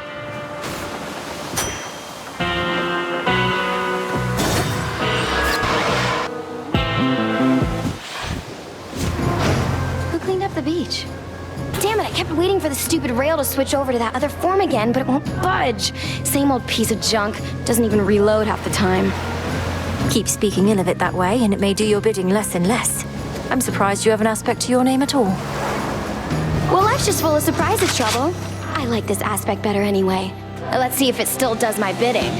Who cleaned up the beach? Damn it, I kept waiting for the stupid rail to switch over to that other form again, but it won't budge. Same old piece of junk. Doesn't even reload half the time. Keep speaking ill of it that way, and it may do your bidding less and less. I'm surprised you have an aspect to your name at all. Well, life's just full of surprises, Trouble. I like this aspect better anyway. Let's see if it still does my bidding.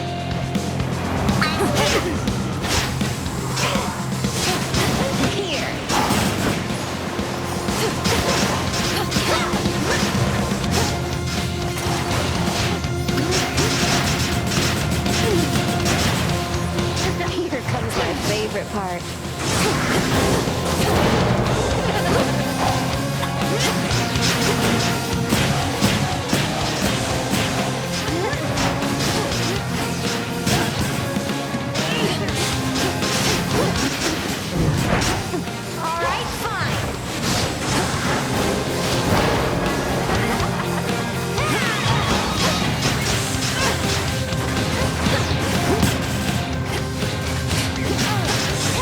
Here comes my favorite part.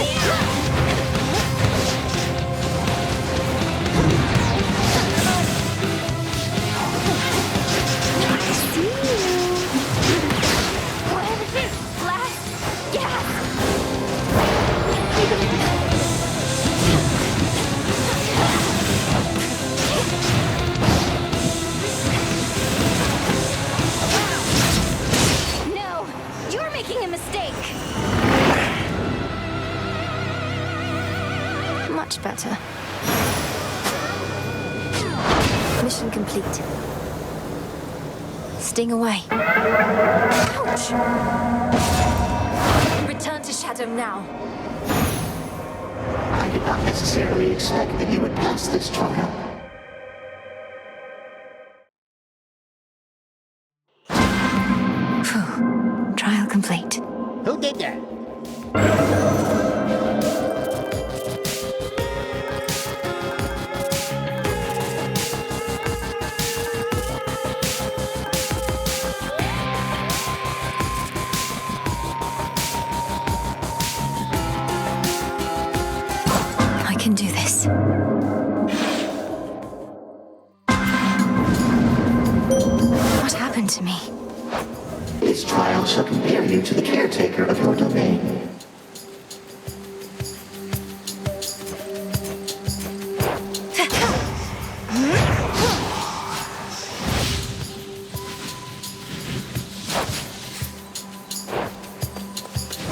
Yeah! better. Mission complete. Sting away. Ouch! Return to Shadow now. I did not necessarily expect that you would pass this trial. Phew. Trial complete. Who did that? I can do this. What happened to me? This trial shall compare you to the caretaker of your domain.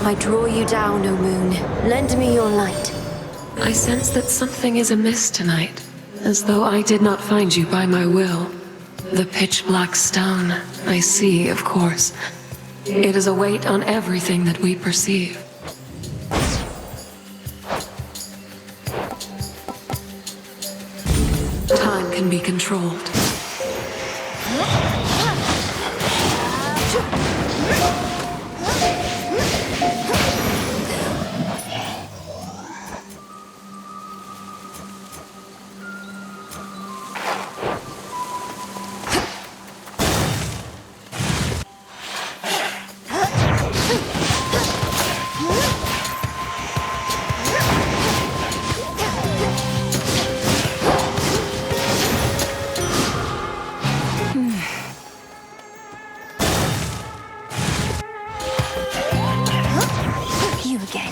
I draw you down, O moon. Lend me your light. I sense that something is amiss tonight, as though I did not find you by my will. The pitch-black stone, I see, of course. It is a weight on everything that we perceive. Time can be controlled. You again.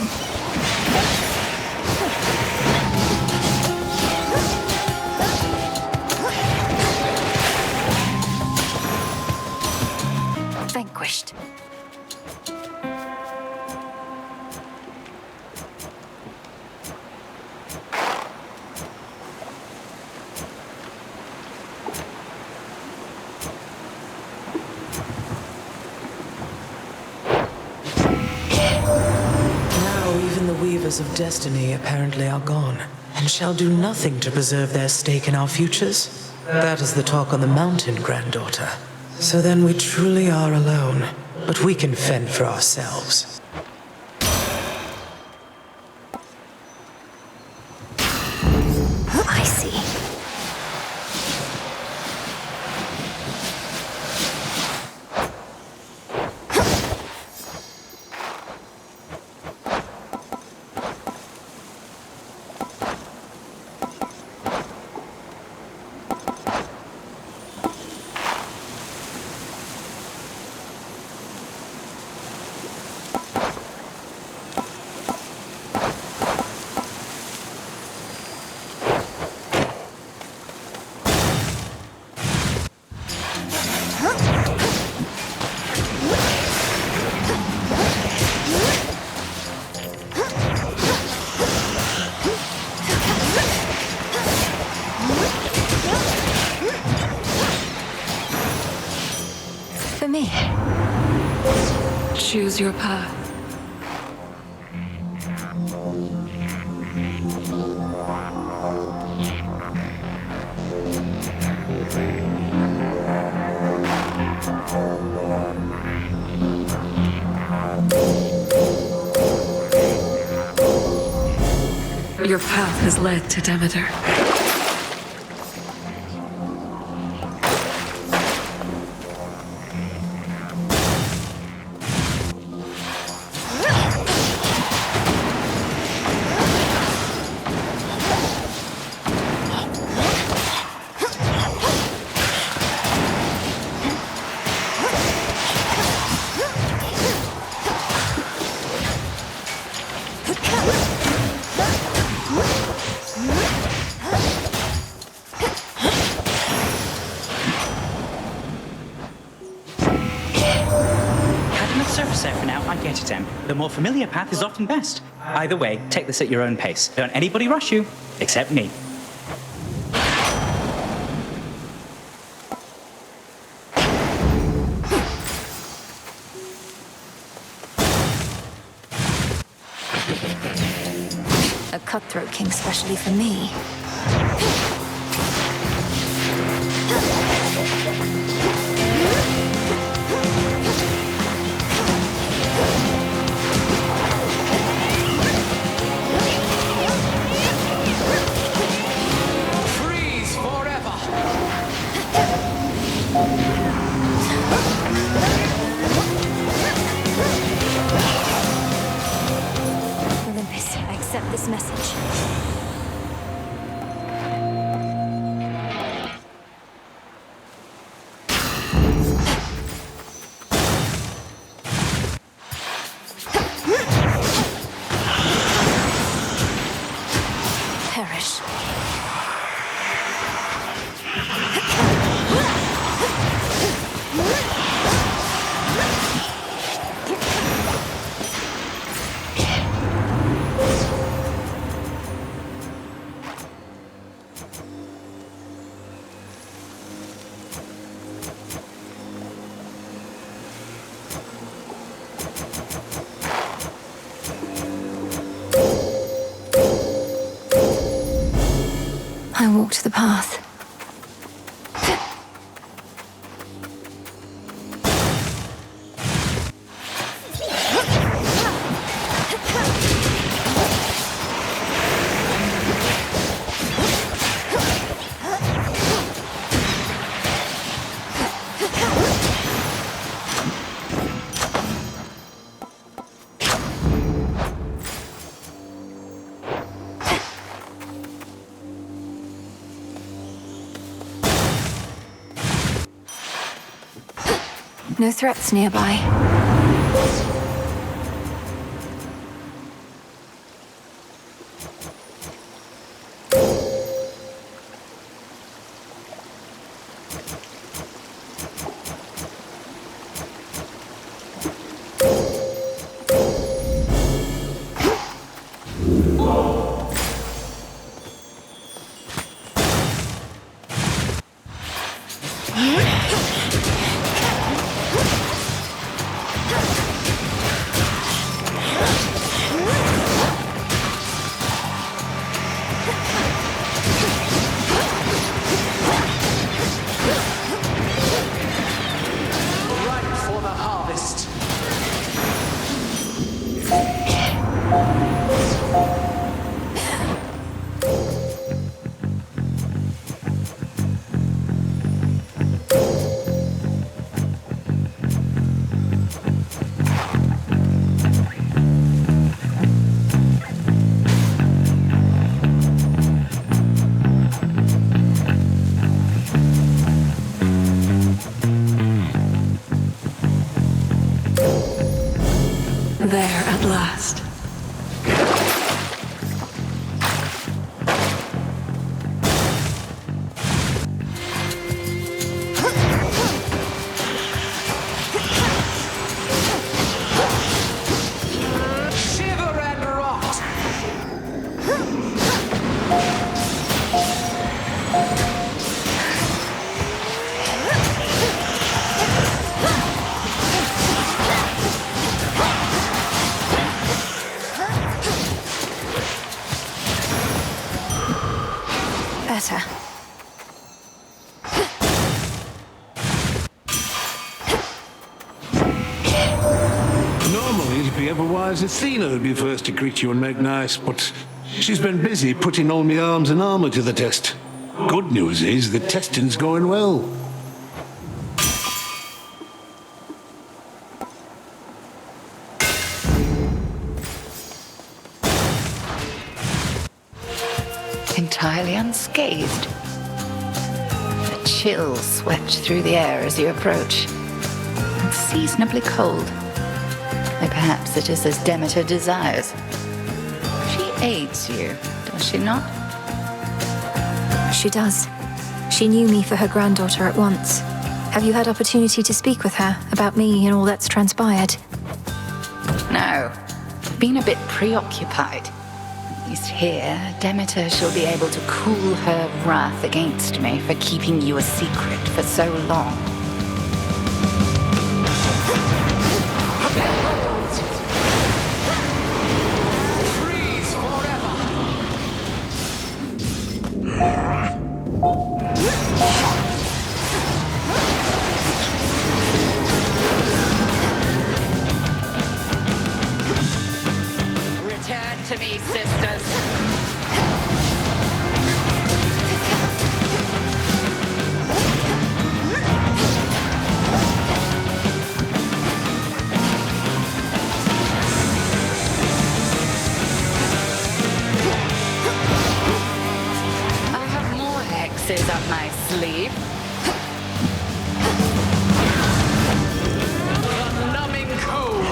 Vanquished. Even the Weavers of Destiny apparently are gone, and shall do nothing to preserve their stake in our futures. That is the talk on the mountain, granddaughter. So then we truly are alone, but we can fend for ourselves. I see. For me. Choose your path. Your path has led to Demeter. Surface there for now, I get it, Em. The more familiar path is often best. Either way, take this at your own pace. Don't anybody rush you, except me. A cutthroat king specially for me. Freeze forever! Olympus, I accept this message. Perish. I walked the path. No threats nearby. There at last. Shiver and rot! Better. Normally it'd be otherwise Athena who'd be first to greet you and make nice, but she's been busy putting all my arms and armor to the test. Good news is the testing's going well. Entirely unscathed. A chill swept through the air as you approach. Unseasonably cold. Or perhaps it is as Demeter desires. She aids you, does she not? She does. She knew me for her granddaughter at once. Have you had opportunity to speak with her about me and all that's transpired? No. I've been a bit preoccupied. At least here, Demeter shall be able to cool her wrath against me for keeping you a secret for so long. Freeze forever! Return to me, sisters. I have more hexes up my sleeve. The numbing cold!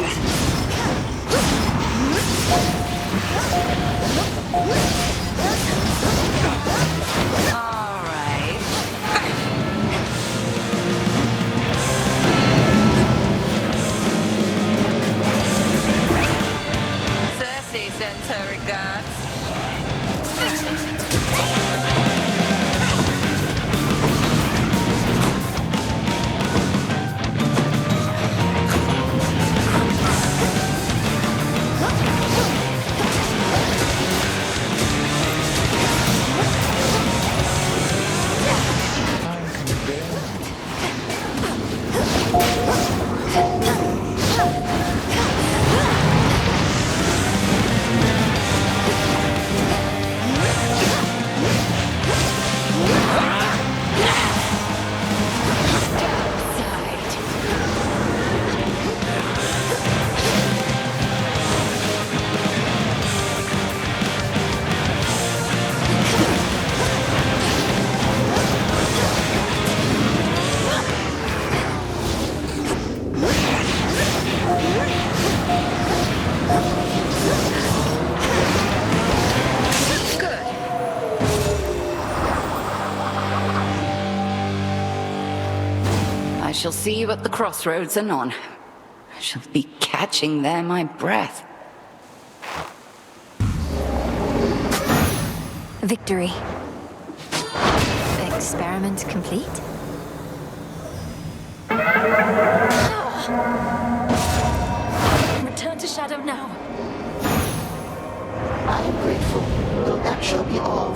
All right. Cersei sends her regards. I shall see you at the crossroads anon. I shall be catching there my breath. Victory. Experiment complete? Return to Shadow now. I am grateful, though that shall be all.